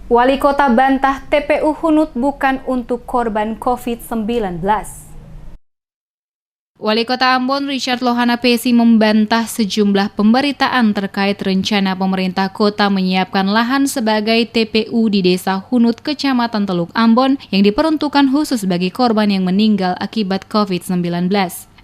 Wali Kota bantah TPU Hunut bukan untuk korban COVID-19. Wali Kota Ambon Richard Lohana Pesi membantah sejumlah pemberitaan terkait rencana pemerintah kota menyiapkan lahan sebagai TPU di Desa Hunut, Kecamatan Teluk Ambon yang diperuntukkan khusus bagi korban yang meninggal akibat COVID-19.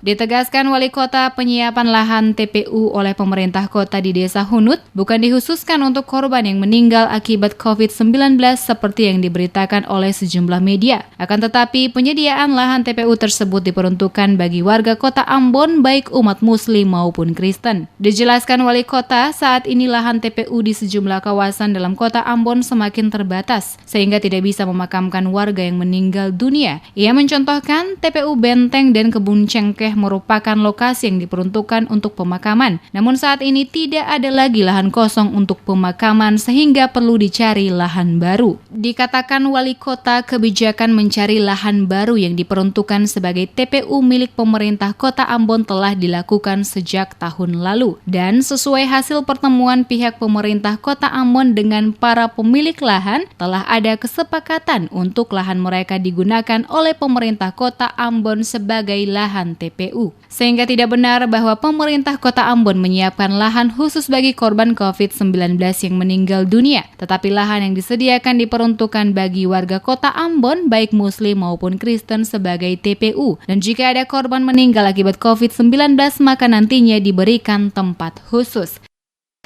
Ditegaskan Wali Kota, penyiapan lahan TPU oleh pemerintah kota di Desa Hunut bukan dikhususkan untuk korban yang meninggal akibat COVID-19 seperti yang diberitakan oleh sejumlah media. Akan tetapi, penyediaan lahan TPU tersebut diperuntukkan bagi warga kota Ambon baik umat Muslim maupun Kristen. Dijelaskan Wali Kota, saat ini lahan TPU di sejumlah kawasan dalam kota Ambon semakin terbatas, sehingga tidak bisa memakamkan warga yang meninggal dunia. Ia mencontohkan TPU Benteng dan Kebun Cengkeh merupakan lokasi yang diperuntukkan untuk pemakaman. Namun saat ini tidak ada lagi lahan kosong untuk pemakaman sehingga perlu dicari lahan baru. Dikatakan Wali Kota, kebijakan mencari lahan baru yang diperuntukkan sebagai TPU milik pemerintah Kota Ambon telah dilakukan sejak tahun lalu. Dan sesuai hasil pertemuan pihak pemerintah Kota Ambon dengan para pemilik lahan, telah ada kesepakatan untuk lahan mereka digunakan oleh pemerintah Kota Ambon sebagai lahan TPU. Sehingga tidak benar bahwa pemerintah Kota Ambon menyiapkan lahan khusus bagi korban COVID-19 yang meninggal dunia. Tetapi lahan yang disediakan diperuntukkan bagi warga Kota Ambon baik Muslim maupun Kristen sebagai TPU. Dan jika ada korban meninggal akibat COVID-19 maka nantinya diberikan tempat khusus.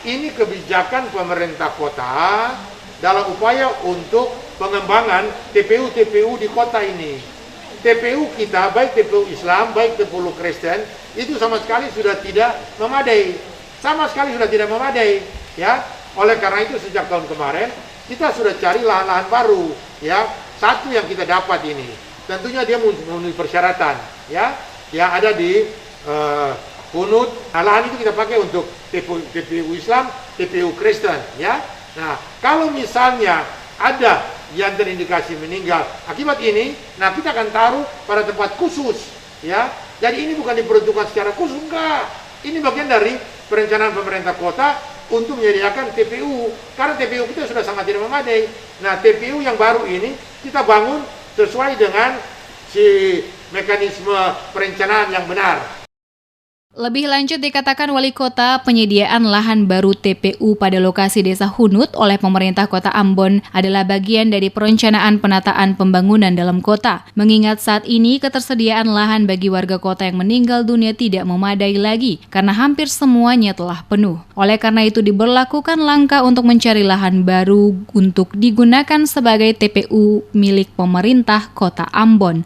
Ini kebijakan pemerintah kota dalam upaya untuk pengembangan TPU-TPU di kota ini. TPU kita, baik TPU Islam, baik TPU Kristen, itu sama sekali sudah tidak memadai. Sama sekali sudah tidak memadai. Ya, oleh karena itu sejak tahun kemarin, kita sudah cari lahan-lahan baru. Ya, satu yang kita dapat ini. Tentunya dia memenuhi persyaratan. Ya, yang ada di Hunut. Nah, lahan itu kita pakai untuk TPU Islam, TPU Kristen. Ya, nah kalau misalnya ada yang terindikasi meninggal akibat ini, nah kita akan taruh pada tempat khusus, ya. Jadi ini bukan diperuntukkan secara khusus, enggak. Ini bagian dari perencanaan pemerintah kota untuk menyediakan TPU, karena TPU kita sudah sangat tidak memadai. Nah, TPU yang baru ini kita bangun sesuai dengan si mekanisme perencanaan yang benar. Lebih lanjut dikatakan Wali Kota, penyediaan lahan baru TPU pada lokasi Desa Hunut oleh pemerintah Kota Ambon adalah bagian dari perencanaan penataan pembangunan dalam kota. Mengingat saat ini ketersediaan lahan bagi warga kota yang meninggal dunia tidak memadai lagi karena hampir semuanya telah penuh. Oleh karena itu diberlakukan langkah untuk mencari lahan baru untuk digunakan sebagai TPU milik pemerintah Kota Ambon.